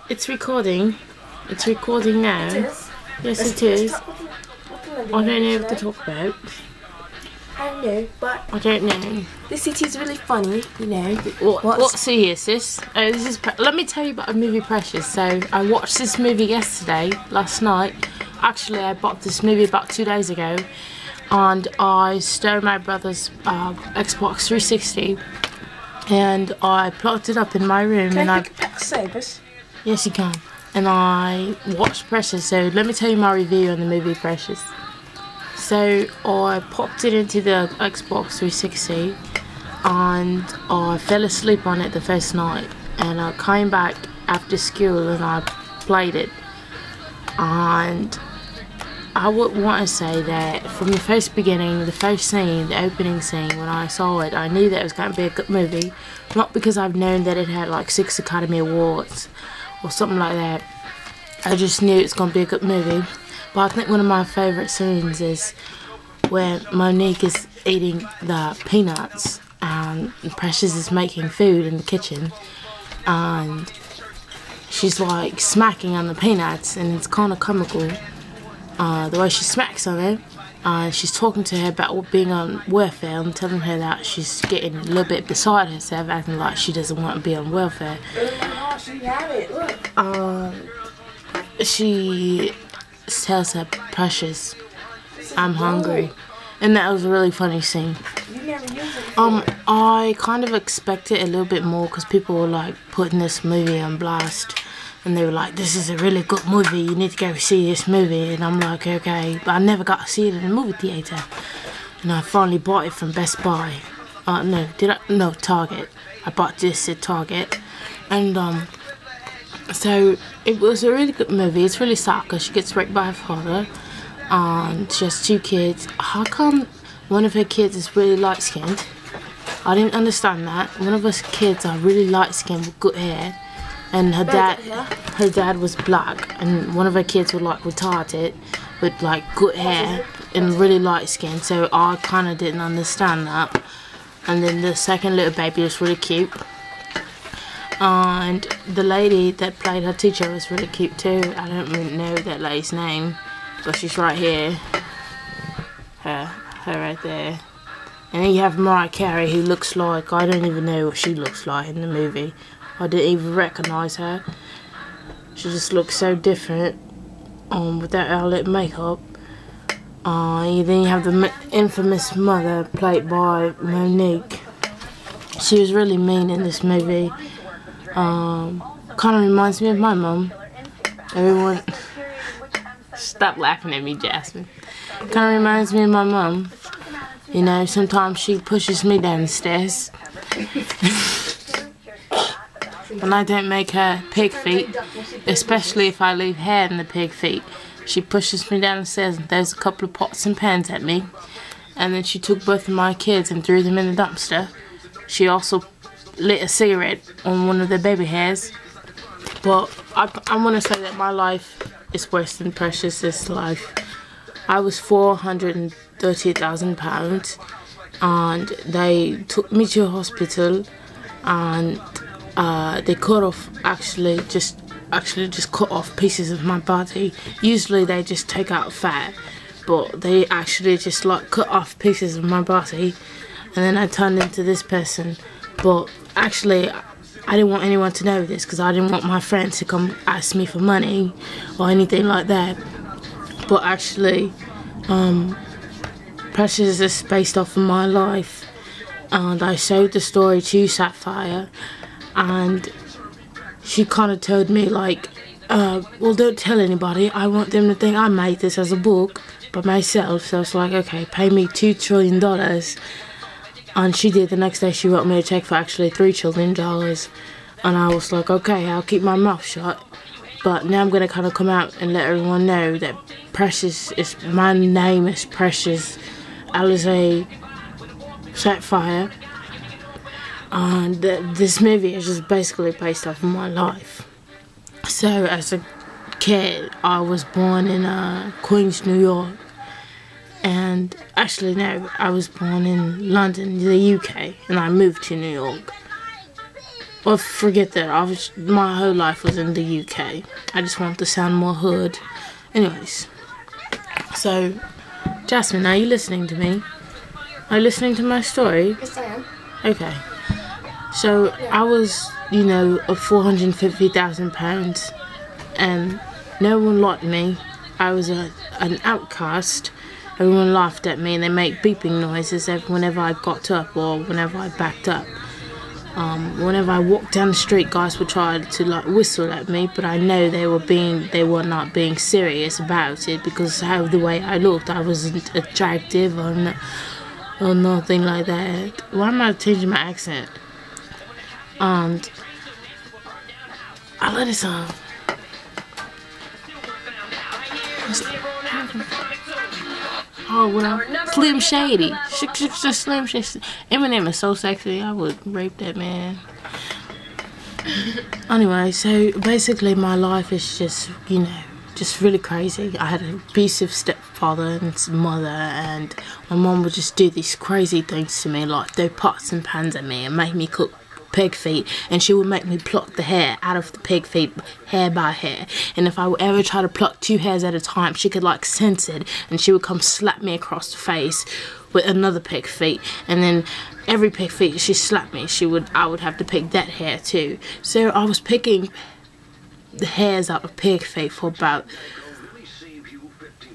It's recording. It's recording now. It is? Yes, it is. I don't know what to talk about. I know, but I don't know. the city's really funny, you know. What city is this? Oh, this is. Let me tell you about the movie Precious. So I watched this movie last night. Actually, I bought this movie about 2 days ago, and I stole my brother's Xbox 360, and I plugged it up in my room. Can and I pick a pack of sabres? Yes, you can. And I watched Precious. So let me tell you my review on the movie Precious. So I popped it into the Xbox 360 and I fell asleep on it the first night, and I came back after school and I played it, and I would want to say that from the first beginning, the first scene, the opening scene, when I saw it, I knew that it was going to be a good movie. Not because I've known that it had like 6 Academy Awards or something like that. I just knew it's going to be a good movie. But I think one of my favourite scenes is where Monique is eating the peanuts and Precious is making food in the kitchen, and she's like smacking on the peanuts, and it's kind of comical the way she smacks on it. She's talking to her about being on welfare and telling her that she's getting a little bit beside herself, acting like she doesn't want to be on welfare. She tells her, Precious, I'm hungry. And that was a really funny scene. I kind of expected a little bit more because people were like putting this movie on blast, and they were like, this is a really good movie, you need to go see this movie. And I'm like, okay, but I never got to see it in the movie theatre, and I finally bought it from Best Buy. No, Target. I bought this at Target, and so it was a really good movie. It's really sad because she gets raped by her father, and she has 2 kids. How come one of her kids is really light skinned? I didn't understand that. One of her kids are really light skinned with good hair, and her dad was black, and one of her kids were like retarded with like good hair and really light skin. So I kind of didn't understand that. And then the second little baby was really cute, and the lady that played her teacher was really cute too. I don't really know that lady's name, but she's right here. Her right there. And then you have Mariah Carey, who looks like, I don't even know what she looks like in the movie. I didn't even recognise her. She just looks so different with that outlet makeup. Then you have the infamous mother, played by Monique. She was really mean in this movie. Kind of reminds me of my mum. Everyone, stop laughing at me, Jasmine. Kind of reminds me of my mum. You know, sometimes she pushes me down the stairs. And I don't make her pig feet, especially if I leave hair in the pig feet. She pushes me down the stairs and throws a couple of pots and pans at me. And then she took both of my kids and threw them in the dumpster. She also lit a cigarette on one of the baby hairs. But I want to say that my life is worse than Precious's life. I was £430,000, and they took me to a hospital, and they cut off actually just cut off pieces of my body. Usually they just take out fat, but they actually just like cut off pieces of my body, and then I turned into this person. But actually I didn't want anyone to know this because I didn't want my friends to come ask me for money or anything like that. But actually Precious is based off of my life, and I showed the story to Sapphire, and she kind of told me like, well, don't tell anybody, I want them to think I made this as a book by myself. So I was like, okay, pay me $2 trillion. And she did. The next day she wrote me a check for actually $3 trillion, and I was like, okay, I'll keep my mouth shut. But now I'm going to kind of come out and let everyone know that my name is Precious Alize Sapphire, and this movie is just basically based off of my life. So as a kid, I was born in Queens, New York, and actually no, I was born in London, the UK, and I moved to New York. Well, forget that. My whole life was in the UK. I just want to sound more hood. Anyways, so Jasmine, are you listening to me? Are you listening to my story? Yes, I am. Okay. So I was, you know, of £450,000, and no one liked me. I was an outcast. Everyone laughed at me, and they make beeping noises whenever I got up or whenever I backed up. Whenever I walked down the street, guys would try to like whistle at me, but I know they were not being serious about it, because of the way I looked. I wasn't attractive or nothing like that. Why am I changing my accent? And I let it on. Oh well, Slim Shady. Slim Shady. Eminem is so sexy. I would rape that man. Anyway, so basically my life is just, you know, just really crazy. I had an abusive stepfather and mother, and my mom would just do these crazy things to me, like throw pots and pans at me and make me cook pig feet, and she would make me pluck the hair out of the pig feet hair by hair, and if I would ever try to pluck 2 hairs at a time, she could like sense it, and she would come slap me across the face with another pig feet, and then every pig feet she slapped me, I would have to pick that hair too. So I was picking the hairs out of pig feet for about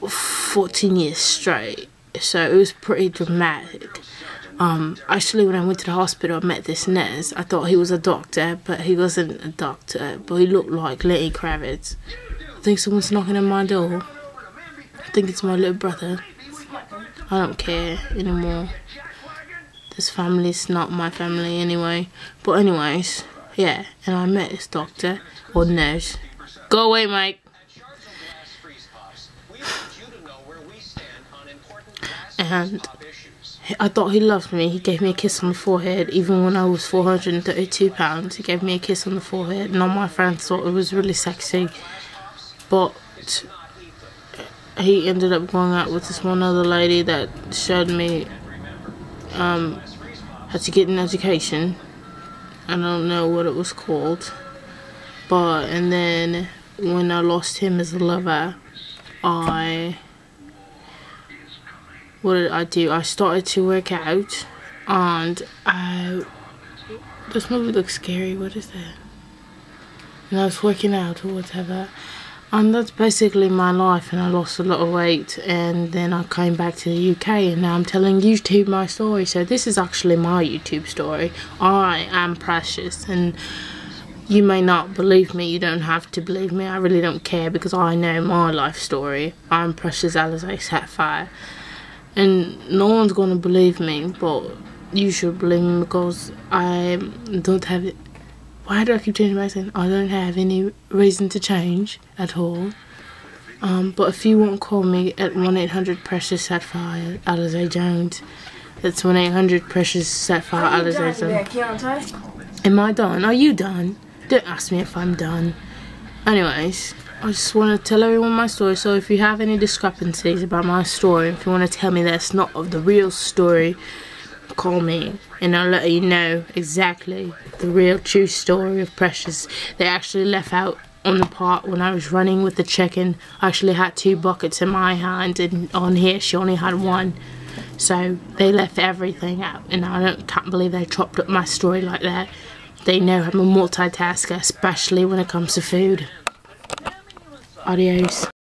14 years straight, so it was pretty dramatic. Actually, when I went to the hospital, I met this nurse. I thought he was a doctor, but he wasn't a doctor, but he looked like Lenny Kravitz. I think someone's knocking on my door. I think it's my little brother. I don't care anymore. This family's not my family anyway. But anyways, yeah, and I met this doctor, or nurse. Go away, Mike. And I thought he loved me. He gave me a kiss on the forehead, even when I was 432 pounds. He gave me a kiss on the forehead, and all my friends thought it was really sexy. But he ended up going out with this one other lady that showed me how to get an education. I don't know what it was called. And then when I lost him as a lover, what did I do? I started to work out, and this movie looks scary. What is that? And I was working out or whatever, and that's basically my life. And I lost a lot of weight, and then I came back to the UK, and now I'm telling YouTube my story. So this is actually my YouTube story. I am Precious, and you may not believe me. You don't have to believe me. I really don't care, because I know my life story. I'm Precious Alizé Sapphire. And no one's gonna believe me, but you should believe me, because I don't have it. Why do I keep changing my accent? I don't have any reason to change at all. But if you won't call me at 1-800-Precious Sapphire Alizé Jones, that's 1-800-Precious Sapphire Alizé Jones. Am I done? Are you done? Don't ask me if I'm done. Anyways, I just want to tell everyone my story. So if you have any discrepancies about my story, if you want to tell me that's not of the real story, call me and I'll let you know exactly the real true story of Precious. They actually left out on the part when I was running with the chicken. I actually had 2 buckets in my hand, and on here she only had 1. So they left everything out, and I can't believe they chopped up my story like that. They know I'm a multitasker, especially when it comes to food. Adios.